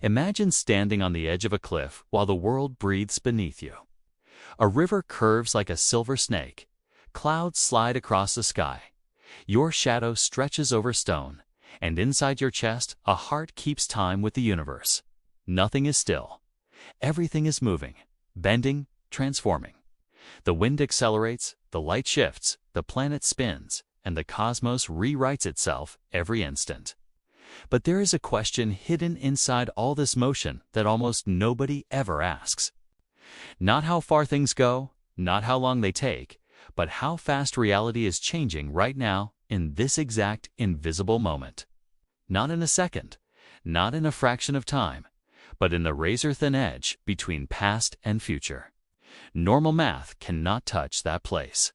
Imagine standing on the edge of a cliff while the world breathes beneath you. A river curves like a silver snake. Clouds slide across the sky. Your shadow stretches over stone, and inside your chest, a heart keeps time with the universe. Nothing is still. Everything is moving, bending, transforming. The wind accelerates, the light shifts, the planet spins, and the cosmos rewrites itself every instant. But there is a question hidden inside all this motion that almost nobody ever asks. Not how far things go, not how long they take, but how fast reality is changing right now in this exact invisible moment. Not in a second, not in a fraction of time, but in the razor-thin edge between past and future. Normal math cannot touch that place.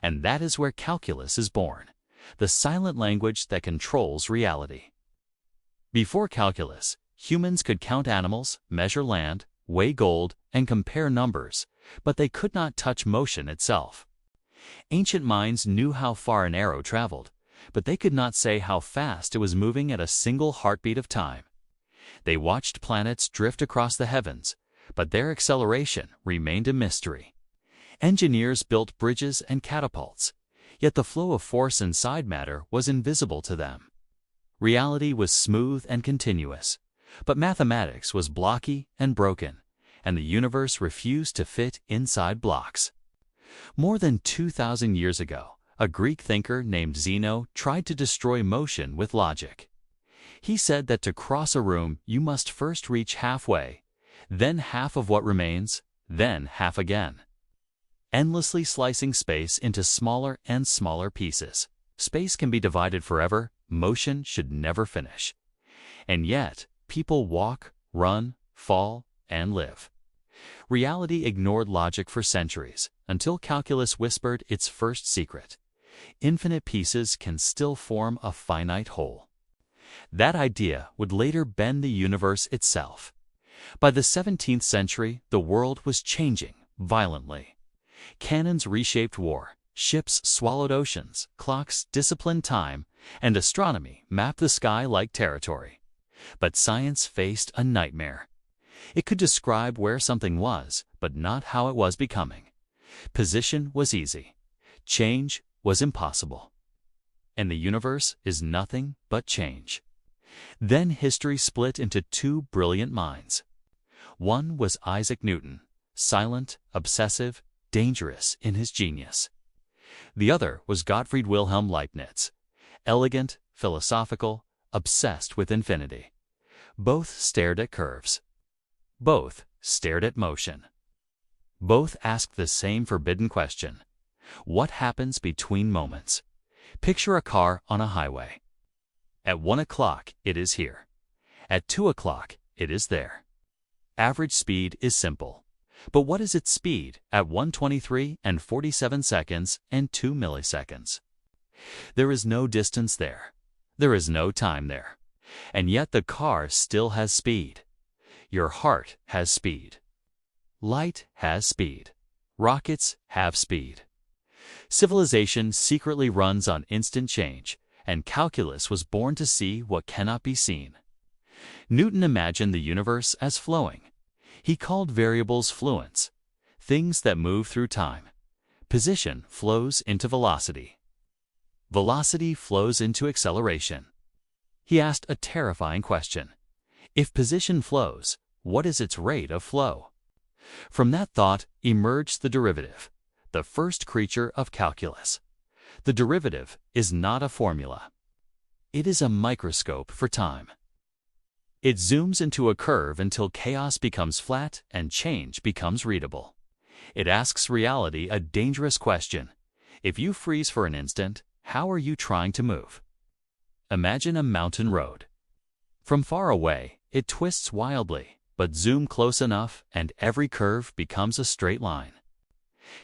And that is where calculus is born, the silent language that controls reality. Before calculus, humans could count animals, measure land, weigh gold, and compare numbers, but they could not touch motion itself. Ancient minds knew how far an arrow traveled, but they could not say how fast it was moving at a single heartbeat of time. They watched planets drift across the heavens, but their acceleration remained a mystery. Engineers built bridges and catapults, yet the flow of force inside matter was invisible to them. Reality was smooth and continuous, but mathematics was blocky and broken, and the universe refused to fit inside blocks. More than 2,000 years ago, a Greek thinker named Zeno tried to destroy motion with logic. He said that to cross a room you must first reach halfway, then half of what remains, then half again. Endlessly slicing space into smaller and smaller pieces. Space can be divided forever, motion should never finish. And yet, people walk, run, fall, and live. Reality ignored logic for centuries, until calculus whispered its first secret. Infinite pieces can still form a finite whole. That idea would later bend the universe itself. By the 17th century, the world was changing violently. Cannons reshaped war, ships swallowed oceans, clocks disciplined time, and astronomy mapped the sky like territory. But science faced a nightmare. It could describe where something was, but not how it was becoming. Position was easy. Change was impossible. And the universe is nothing but change. Then history split into two brilliant minds. One was Isaac Newton, silent, obsessive, dangerous in his genius. The other was Gottfried Wilhelm Leibniz, elegant, philosophical, obsessed with infinity. Both stared at curves. Both stared at motion. Both asked the same forbidden question. What happens between moments? Picture a car on a highway. At 1 o'clock, it is here. At 2 o'clock, it is there. Average speed is simple. But what is its speed at 1:23 and 47 seconds and 2 milliseconds? There is no distance there. There is no time there. And yet the car still has speed. Your heart has speed. Light has speed. Rockets have speed. Civilization secretly runs on instant change, and calculus was born to see what cannot be seen. Newton imagined the universe as flowing. He called variables fluents, things that move through time. Position flows into velocity. Velocity flows into acceleration. He asked a terrifying question. If position flows, what is its rate of flow? From that thought emerged the derivative, the first creature of calculus. The derivative is not a formula. It is a microscope for time. It zooms into a curve until chaos becomes flat and change becomes readable. It asks reality a dangerous question. If you freeze for an instant, how are you trying to move? Imagine a mountain road. From far away, it twists wildly, but zoom close enough and every curve becomes a straight line.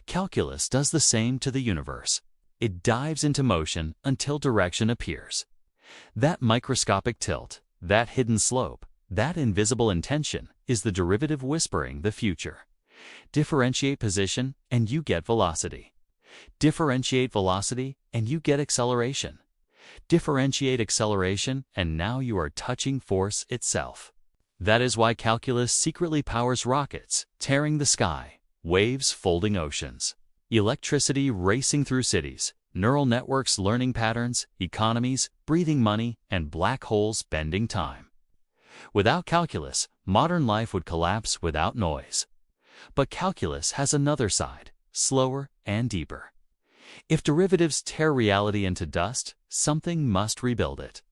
Calculus does the same to the universe. It dives into motion until direction appears. That microscopic tilt, that hidden slope, that invisible intention is the derivative whispering the future. Differentiate position and you get velocity. Differentiate velocity and you get acceleration. Differentiate acceleration and now you are touching force itself. That is why calculus secretly powers rockets, tearing the sky, waves folding oceans, electricity racing through cities, neural networks learning patterns, economies breathing money, and black holes bending time. Without calculus, modern life would collapse without noise. But calculus has another side, slower and deeper. If derivatives tear reality into dust, something must rebuild it.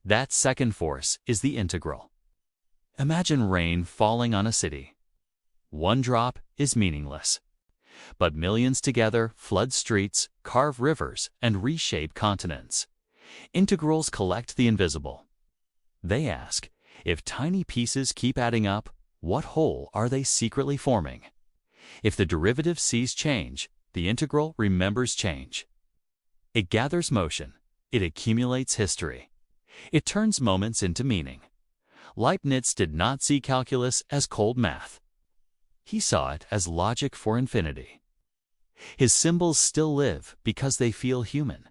That second force is the integral. Imagine rain falling on a city. One drop is meaningless. But millions together flood streets, carve rivers, and reshape continents. Integrals collect the invisible. They ask, if tiny pieces keep adding up, what whole are they secretly forming? If the derivative sees change, the integral remembers change. It gathers motion. It accumulates history. It turns moments into meaning. Leibniz did not see calculus as cold math. He saw it as logic for infinity. His symbols still live because they feel human.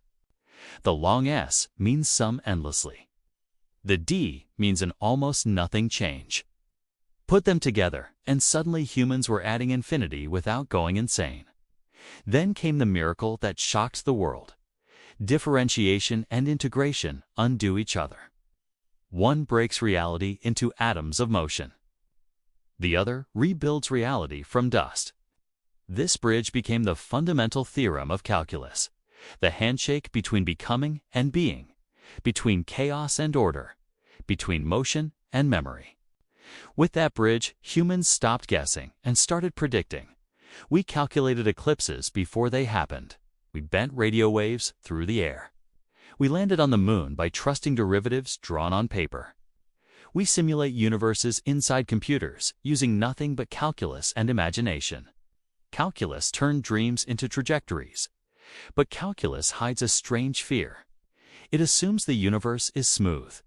The long S means sum endlessly. The D means an almost nothing change. Put them together, and suddenly humans were adding infinity without going insane. Then came the miracle that shocked the world. Differentiation and integration undo each other. One breaks reality into atoms of motion. The other rebuilds reality from dust. This bridge became the fundamental theorem of calculus, the handshake between becoming and being, between chaos and order, between motion and memory. With that bridge, humans stopped guessing and started predicting. We calculated eclipses before they happened. We bent radio waves through the air. We landed on the moon by trusting derivatives drawn on paper. We simulate universes inside computers using nothing but calculus and imagination. Calculus turned dreams into trajectories. But calculus hides a strange fear. It assumes the universe is smooth.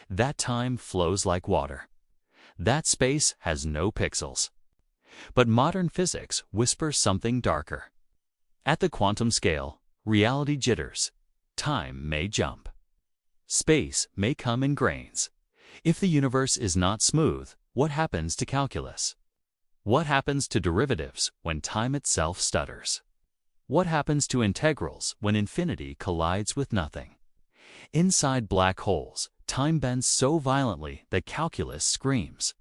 That time flows like water. That space has no pixels. But modern physics whispers something darker. At the quantum scale, reality jitters. Time may jump. Space may come in grains. If the universe is not smooth, what happens to calculus? What happens to derivatives when time itself stutters? What happens to integrals when infinity collides with nothing? Inside black holes, time bends so violently that calculus screams.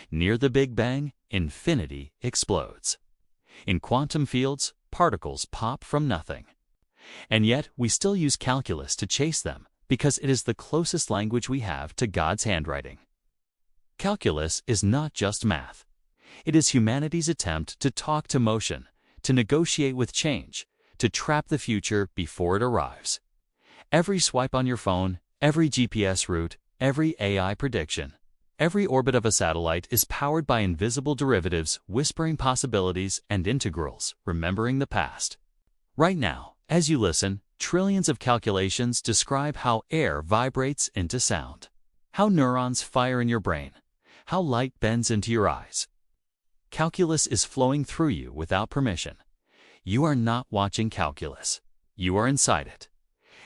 Near the Big Bang, infinity explodes. In quantum fields, particles pop from nothing. And yet, we still use calculus to chase them because it is the closest language we have to God's handwriting. Calculus is not just math. It is humanity's attempt to talk to motion, to negotiate with change, to trap the future before it arrives. Every swipe on your phone, every GPS route, every AI prediction, every orbit of a satellite is powered by invisible derivatives whispering possibilities and integrals remembering the past. Right now, as you listen, trillions of calculations describe how air vibrates into sound, how neurons fire in your brain, how light bends into your eyes. Calculus is flowing through you without permission. You are not watching calculus. You are inside it.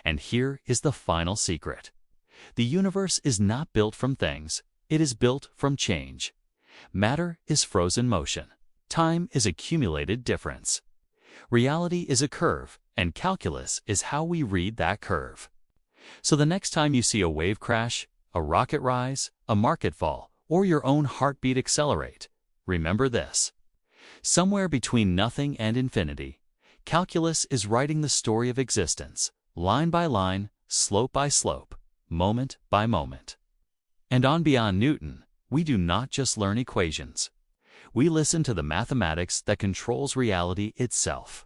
And here is the final secret. The universe is not built from things. It is built from change. Matter is frozen motion. Time is accumulated difference. Reality is a curve, and calculus is how we read that curve. So the next time you see a wave crash, a rocket rise, a market fall, or your own heartbeat accelerate, remember this. Somewhere between nothing and infinity, calculus is writing the story of existence, line by line, slope by slope, moment by moment. And on Beyond Newton, we do not just learn equations. We listen to the mathematics that controls reality itself.